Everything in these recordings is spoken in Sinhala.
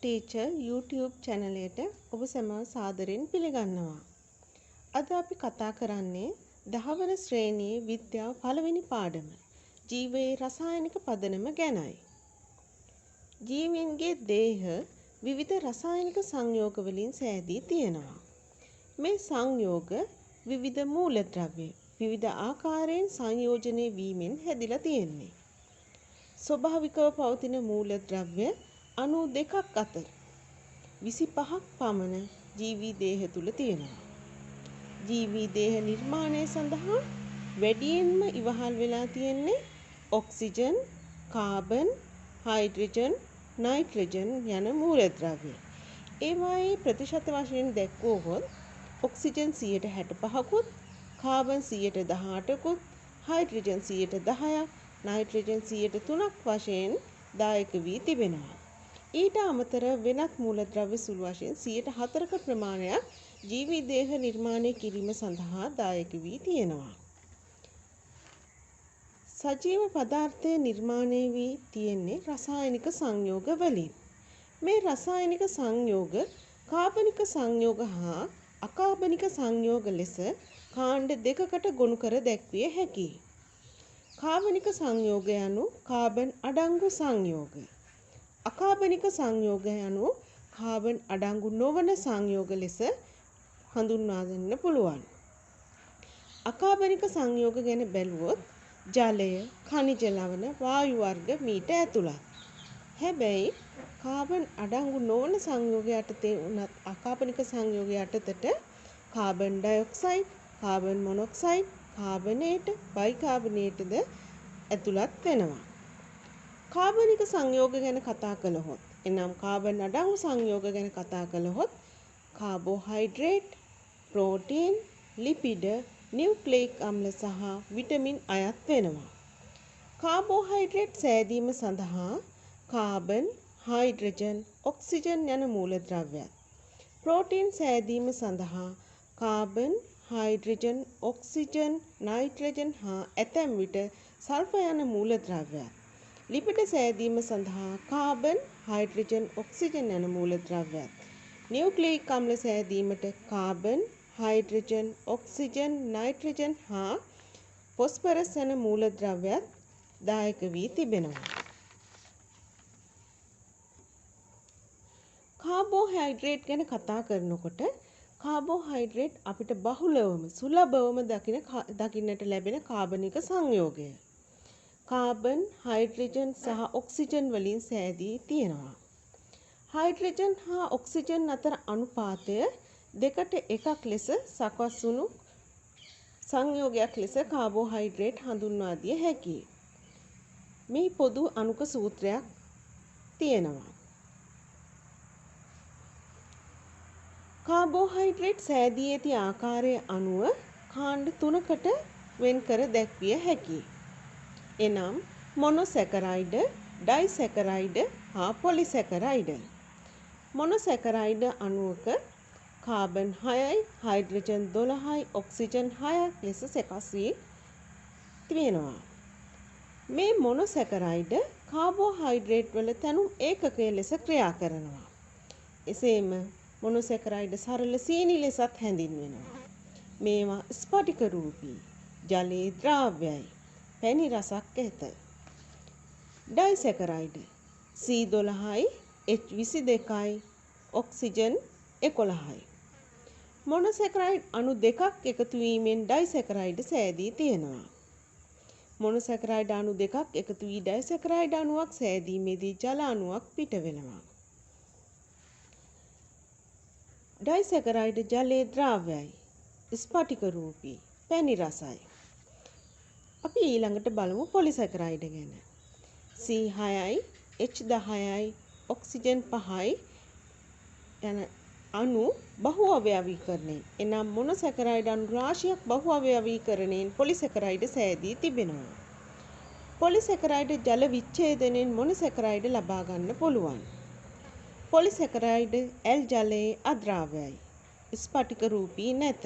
ටීචර් YouTube channel එකට ඔබ සැම සාදරයෙන් පිළිගන්නවා. අද අපි කතා කරන්නේ 10 වන ශ්‍රේණියේ විද්‍යාව පළවෙනි පාඩම ජීවයේ රසායනික පදනම ගැනයි. ජීවීන්ගේ දේහ විවිධ රසායනික සංයෝග වලින් සෑදී තියෙනවා. මේ සංයෝග විවිධ මූලද්‍රව්‍ය විවිධ ආකාරයෙන් සංයෝජනය වීමෙන් හැදිලා තියෙන්නේ. ස්වභාවිකව පවතින මූලද්‍රව්‍ය 92ක් අතර 25ක් පමණ ජීවී දේහ තුල තියෙනවා. ජීවී දේහ නිර්මාණය සඳහා වැඩියෙන්ම ඉවහල් වෙලා තියෙන්නේ ඔක්සිජන්, කාබන්, හයිඩ්‍රජන්, නයිට්‍රජන් යන මූලද්‍රව්‍ය. ඒවායේ ප්‍රතිශත වශයෙන් දැක්වුවොත් ඔක්සිජන් 65%කුත්, කාබන් 18%කුත්, හයිඩ්‍රජන් 10%ක්, නයිට්‍රජන් 3%ක් වශයෙන් දායක වී තිබෙනවා. ඊට අමතර වෙනත් මූලද්‍රව්‍ය සුළු වශයෙන් 4% ප්‍රමාණයක් ජීවී දේහ නිර්මාණය කිරීම සඳහා දායක වී තියෙනවා. සජීව පදාර්ථය නිර්මාණය වී තියෙන්නේ රසායනික සංයෝග වලින්. මේ රසායනික සංයෝග කාබනික සංයෝග හා අකාබනික සංයෝග ලෙස කාණ්ඩ දෙකකට ගොනු කර දැක්විය හැකියි. කාබනික සංයෝග යනු කාබන් අඩංගු සංයෝග. අකාබනික සංයෝග යනු කාබන් අඩංගු නොවන සංයෝග ලෙස හඳුන්වා ගන්න පුළුවන්. අකාබනික සංයෝග ගැන බැලුවොත් ජලය, khනිජ ලවණ, වායු වර්ග මීට ඇතුළත්. හැබැයි කාබන් අඩංගු නොවන සංයෝග යටතේ උනත් අකාබනික සංයෝග යටතට කාබන් ඩයොක්සයිඩ්, කාබන් මොනොක්සයිඩ්, කාබනේට, බයිකාබනේටද ඇතුළත් වෙනවා. කාබනික සංයෝග ගැන කතා කළහොත් එනම් කාබන් අඩංගු සංයෝග ගැන කතා කළහොත් කාබෝහයිඩ්‍රේට්, ප්‍රෝටීන්, ලිපිඩ, නියුක්ලියික් අම්ල සහ විටමින් අයත් වෙනවා. කාබෝහයිඩ්‍රේට් සෑදීම සඳහා කාබන්, හයිඩ්‍රජන්, ඔක්සිජන් යන මූලද්‍රව්‍යත්, ප්‍රෝටීන් සෑදීම සඳහා කාබන්, හයිඩ්‍රජන්, ඔක්සිජන්, නයිට්‍රජන් හා ඇතැම් විට සල්ෆර් යන මූලද්‍රව්‍යත්, ලිපිඩ සෑදීම සඳහා කාබන්, හයිඩ්‍රජන්, ඔක්සිජන් යන මූලද්‍රව්‍යත්, නියුක්ලියික් අම්ල සෑදීමට කාබන්, හයිඩ්‍රජන්, ඔක්සිජන්, නයිට්‍රජන් හා ෆොස්ෆරස් යන මූලද්‍රව්‍යත් දායක වී තිබෙනවා. කාබෝහයිඩ්‍රේට් ගැන කතා කරනකොට කාබෝහයිඩ්‍රේට් අපිට බහුලවම සුලභවම දකින්නට ලැබෙන කාබනික සංයෝගය. කාබන්, හයිඩ්‍රජන් සහ ඔක්සිජන් වලින් සෑදී තියෙනවා. හයිඩ්‍රජන් හා ඔක්සිජන් අතර අනුපාතය 2:1 ලෙස සකස් වුණු සංයෝගයක් ලෙස කාබෝහයිඩ්‍රේට් හඳුන්වා දිය හැකියි. මේ පොදු අණුක සූත්‍රයක් තියෙනවා. කාබෝහයිඩ්‍රේට් සෑදී ඇති ආකාරය අනුව කාණ්ඩ 3කට වෙන් කර දැක්විය හැකියි. එනම් මොනොසැකරයිඩ, ඩයිසැකරයිඩ හා පොලිසැකරයිඩ. මොනොසැකරයිඩ අණුවක කාබන් 6යි, හයිඩ්‍රජන් 12යි, ඔක්සිජන් 6ක් ලෙස සකස් වී තියෙනවා. මේ මොනොසැකරයිඩ කාබෝහයිඩ්‍රේට් වල තැනුම් ඒකකය ලෙස ක්‍රියා කරනවා. එසේම මොනොසැකරයිඩ සරල සීනි ලෙසත් හැඳින්වෙනවා. මේවා ස්ෆටික රූපී, ජලයේ ද්‍රාව්‍යයි, පැණි රසක් ඇත. ඩයිසැකරයිඩ C12යි, H22යි, ඔක්සිජන් 11යි. මොනොසැකරයිඩ් අණු දෙකක් එකතු වීමෙන් ඩයිසැකරයිඩ සෑදී තියෙනවා. මොනොසැකරයිඩ් අණු දෙකක් එකතු වී ඩයිසැකරයිඩ් අණුවක් සෑදීමේදී ජල අණුවක් පිට වෙනවා. ඩයිසැකරයිඩ් ජලයේ ද්‍රාව්‍යයි, ස්ෆටික රූපී, පැණි රසයි. අපි ඊළඟට බලමු පොලිසැකරයිඩ ගැන. C6යි, H10යි, ඔක්සිජන් 5යි යන අණු බහු අවයවීකරණයෙන් එනම් මොනොසැකරයිඩ් අණු රාශියක් බහු අවයවීකරණයෙන් පොලිසැකරයිඩ සෑදී තිබෙනවා. පොලිසැකරයිඩ ජල විච්ඡේදනයෙන් මොනොසැකරයිඩ ලබා ගන්න පුළුවන්. පොලිසැකරයිඩ ඇල් ජලයේ අද්‍රාව්‍යයි, ස්ෆටික රූපී නැත.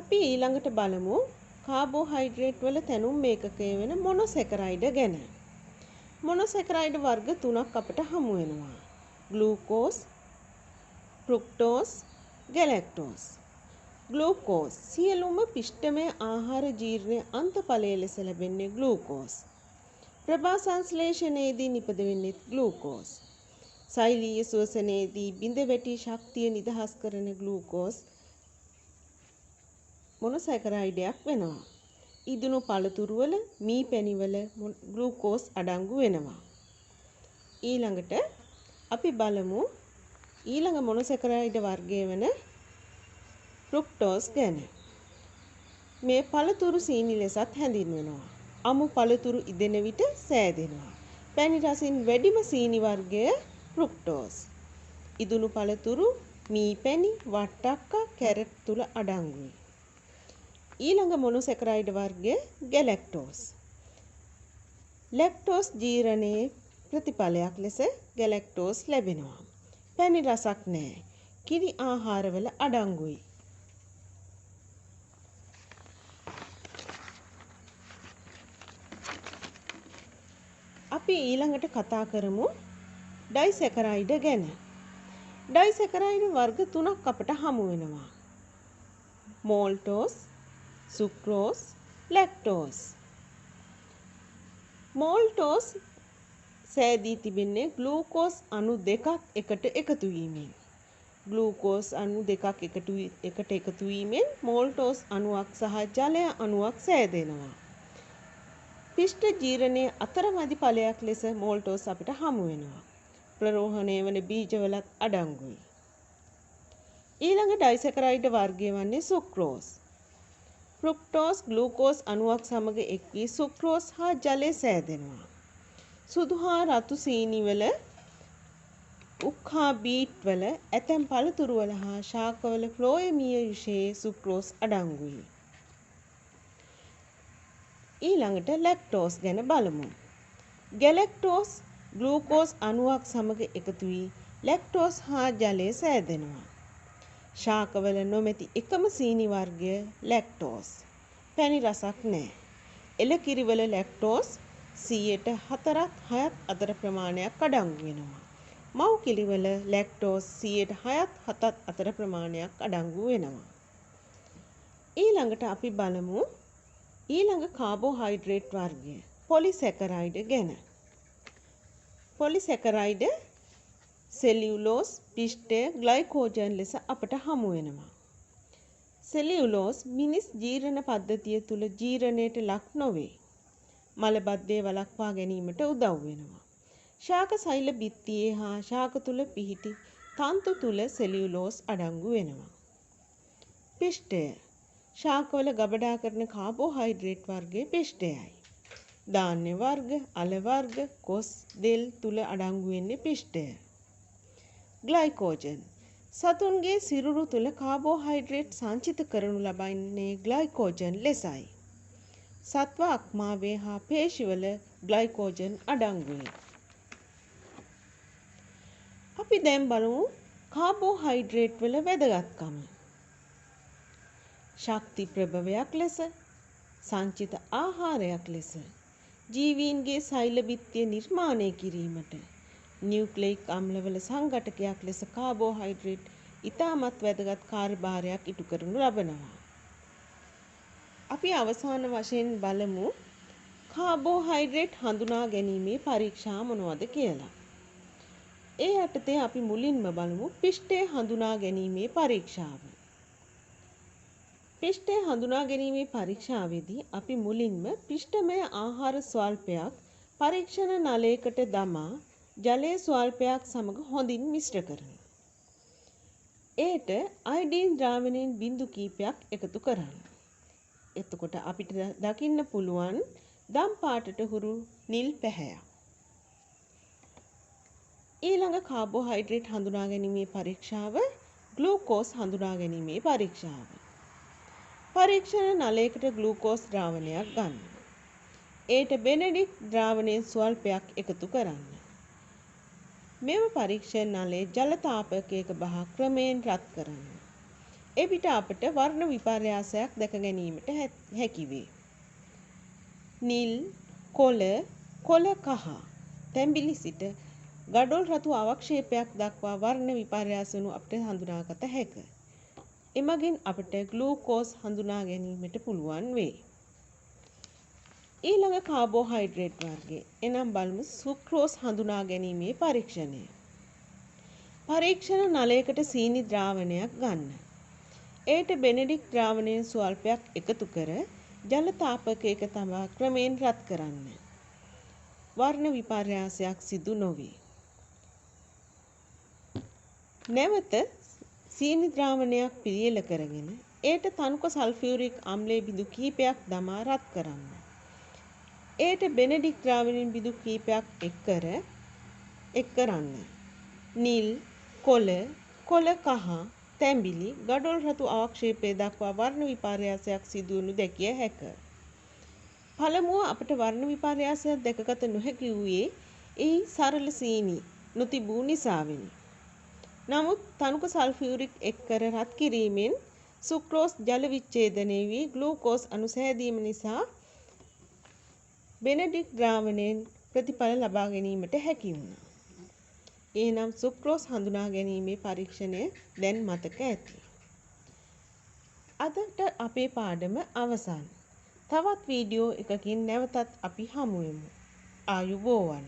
අපි ඊළඟට බලමු කාබෝහයිඩ්‍රේට් වල තැනුම් ඒකකය වෙන මොනොසැකරයිඩ ගැන. මොනොසැකරයිඩ් වර්ග 3ක් අපට හමු වෙනවා. ග්ලූකෝස්, ෆ්‍රුක්ටෝස්, ගැලැක්ටෝස්. ග්ලූකෝස් සියලුම පිෂ්ඨමය ආහාර ජීර්ණයේ අන්තඵලය ලෙස ලැබෙන්නේ ග්ලූකෝස්. ප්‍රභා සංශ්ලේෂණයේදී නිපදවෙන්නේ ග්ලූකෝස්. සෛලීය ශ්වසනයේදී බිඳ වැටි ශක්තිය නිදහස් කරන ග්ලූකෝස් මොනොසැකරයිඩයක් වෙනවා. ඉදුණු පළතුරු වල මී පැණිවල ග්ලූකෝස් අඩංගු වෙනවා. ඊළඟට අපි බලමු ඊළඟ මොනොසැකරයිඩ් වර්ගය වන ෆ්‍රුක්ටෝස් ගැන. මේ පළතුරු සීනි ලෙසත් හැඳින්වෙනවා. අමු පළතුරු ඉදෙන විට සෑදෙනවා. පැණි රසින් වැඩිම සීනි වර්ගය ෆ්‍රුක්ටෝස්. ඉදුණු පළතුරු මී පැණි වට්ටක්කා කැරට් තුල අඩංගුයි. ඊළඟ මොනොසැකරයිඩ් වර්ගය ගැලැක්ටෝස්. ලැක්ටෝස් ජීරණයේ ප්‍රතිඵලයක් ලෙස ගැලැක්ටෝස් ලැබෙනවා. පැණි රසක් නැහැ. කිරි ආහාරවල අඩංගුයි. අපි ඊළඟට කතා කරමු ඩයිසැකරයිඩ් ගැන. ඩයිසැකරයිඩ් වර්ග 3ක් අපට හමු වෙනවා. මෝල්ටෝස්, සුක්‍රෝස්, ලැක්ටෝස්. මොල්ටෝස් සෑදී තිබෙන්නේ ග්ලූකෝස් අණු දෙකක් එකට එකතු වීමෙන්. ග්ලූකෝස් අණු දෙකක් එකට එකතු වීමෙන් මොල්ටෝස් අණුවක් සහ ජලය අණුවක් සෑදෙනවා. පිෂ්ඨ ජීරණයේ අතරමැදි ඵලයක් ලෙස මොල්ටෝස් අපිට හමු වෙනවා. ප්‍රරෝහණය වන බීජවලත් අඩංගුයි. ඊළඟ ඩයිසැකරයිඩ් වර්ගය වන්නේ සුක්‍රෝස්. ෆ්‍රුක්ටෝස් ග්ලූකෝස් අණුවක් සමග එක් වී සුක්‍රෝස් හා ජලය සෑදෙනවා. සුදු හා රතු සීනිවල උක් හා බීට් වල ඇතැම් පළතුරු වල හා ශාකවල ෆ්ලෝයමීය යුෂයේ සුක්‍රෝස් අඩංගුයි. ඊළඟට ලැක්ටෝස් ගැන බලමු. ගැලැක්ටෝස් ග්ලූකෝස් අණුවක් සමග එකතු වී ලැක්ටෝස් හා ජලය සෑදෙනවා. ශාකවල නොමැති එකම සීනි වර්ගය ලැක්ටෝස්. පැණි රසක් නැහැ. එළකිරිවල ලැක්ටෝස් 4ත් 6ත් අතර ප්‍රමාණයක් අඩංගු වෙනවා. මව් කිරිවල ලැක්ටෝස් 6ත් 7ත් අතර ප්‍රමාණයක් අඩංගු වෙනවා. ඊළඟට අපි බලමු ඊළඟ කාබෝහයිඩ්‍රේට් වර්ගය පොලිසැකරයිඩ් ගැන. පොලිසැකරයිඩ් සෙලියුලෝස්, පිෂ්ඨය, ග්ලයිකෝජන් ලෙස අපට හමු වෙනවා. සෙලියුලෝස් මිනිස් ජීරණ පද්ධතිය තුල ජීරණයට ලක් නොවේ. මලබද්ධය වළක්වා ගැනීමට උදව් වෙනවා. ශාක සෛල බිත්තියේ හා ශාක තුල පිහිටි තන්තු තුල සෙලියුලෝස් අඩංගු වෙනවා. පිෂ්ඨය ශාකවල ගබඩා කරන කාබෝහයිඩ්‍රේට් වර්ගයේ පිෂ්ඨයයි. ධාන්‍ය වර්ග, අල වර්ග, කොස්, දෙල් තුල අඩංගු වෙන්නේ පිෂ්ඨය. ග්ලයිකෝජන් සතුන්ගේ සිරුරු තුල කාබෝහයිඩ්‍රේට් සංචිත කරනු ලබන්නේ ග්ලයිකෝජන් ලෙසයි. සත්ව අක්මාවේ හා පේශිවල ග්ලයිකෝජන් අඩංගුයි. අපි දැන් බලමු කාබෝහයිඩ්‍රේට් වල වැදගත්කම. ශක්ති ප්‍රභවයක් ලෙස, සංචිත ආහාරයක් ලෙස, ජීවීන්ගේ සෛල බිත්තිය නිර්මාණය කිරීමට නියුක්ලියික් අම්ලවල සංඝටකයක් ලෙස කාබෝහයිඩ්‍රේට් ඉතාමත් වැදගත් කාර්යභාරයක් ඉටු කරනු ලබනවා. අපි අවසාන වශයෙන් බලමු කාබෝහයිඩ්‍රේට් හඳුනා ගැනීමේ පරීක්ෂා මොනවද කියලා. ඒ යටතේ අපි මුලින්ම බලමු පිෂ්ඨය හඳුනා ගැනීමේ පරීක්ෂාව. පිෂ්ඨය හඳුනා ගැනීමේ පරීක්ෂාවේදී අපි මුලින්ම පිෂ්ඨමය ආහාර ස්වල්පයක් පරීක්ෂණ නලයකට දමා ජලයේ ස්වල්පයක් සමග හොඳින් මිශ්‍ර කරනවා. ඒට අයඩීන් ද්‍රාවණයෙන් බිඳු කීපයක් එකතු කරන්න. එතකොට අපිට දකින්න පුළුවන් දම් පාටට හුරු නිල් පැහැයක්. ඊළඟ කාබෝහයිඩ්‍රේට් හඳුනා ගැනීමේ පරීක්ෂාව ග්ලූකෝස් හඳුනා ගැනීමේ පරීක්ෂාව. පරීක්ෂණ නලයකට ග්ලූකෝස් ද්‍රාවණයක් ගන්න. ඒට බෙනෙඩික් ද්‍රාවණයෙන් ස්වල්පයක් එකතු කරන්න. මෙම පරීක්ෂණ නලයේ ජල තාපකයක බහ ක්‍රමයෙන් රත් කරන්න. එවිට අපට වර්ණ විපර්යාසයක් දැක ගැනීමට හැකි වේ. නිල්, කොළ, කොළ කහ, තැඹිලි සිට ගඩොල් රතු අවක්ෂේපයක් දක්වා වර්ණ විපර්යාස වනු අපට හඳුනාගත හැක. එමගින් අපට ග්ලූකෝස් හඳුනා ගැනීමට පුළුවන් වේ. ඊළඟ කාබෝහයිඩ්‍රේට් වර්ගය. එනම් බලමු සුක්‍රෝස් හඳුනා ගැනීමේ පරීක්ෂණය. පරීක්ෂණ නලයකට සීනි ද්‍රාවණයක් ගන්න. එයට බෙනෙඩික් ද්‍රාවණයෙන් ස්වල්පයක් එකතු කර ජල තාපකයක තබා ක්‍රමයෙන් රත් කරන්න. වර්ණ විපර්යාසයක් සිදු නොවේ. නැවත සීනි ද්‍රාවණයක් පිළියෙල කරගෙන එයට තනුක සල්ෆියුරික් අම්ලයේ බිඳු කිහිපයක් දමා රත් කරන්න. එයට බෙනෙඩික් ද්‍රාවණයෙන් බිඳු කිහිපයක් එක් කරන්න. නිල්, කොළ කහ, තැඹිලි, ගඩොල් රතු අවක්ෂේපය දක්වා වර්ණ විපර්යාසයක් සිදුවනු දැකිය හැක. පළමුව අපට වර්ණ විපර්යාසයක් දැකගත නොහැකි වූයේ එහි සරල සීනි නොතිබූ නිසාවෙනි. නමුත් තනුක සල්ෆියුරික් එක් කර රත් කිරීමෙන් සුක්‍රෝස් ජල විච්ඡේදනය වී ග්ලූකෝස් අණු සෑදීම නිසා බෙනෙඩික් ද්‍රාවණයෙන් ප්‍රතිඵල ලබා ගැනීමට හැකි වුණා. එනම් සුක්‍රෝස් හඳුනා ගැනීමේ පරීක්ෂණය දැන් මතක ඇති. අදට අපේ පාඩම අවසන්. තවත් වීඩියෝ එකකින් නැවතත් අපි හමු වෙමු. ආයුබෝවන්.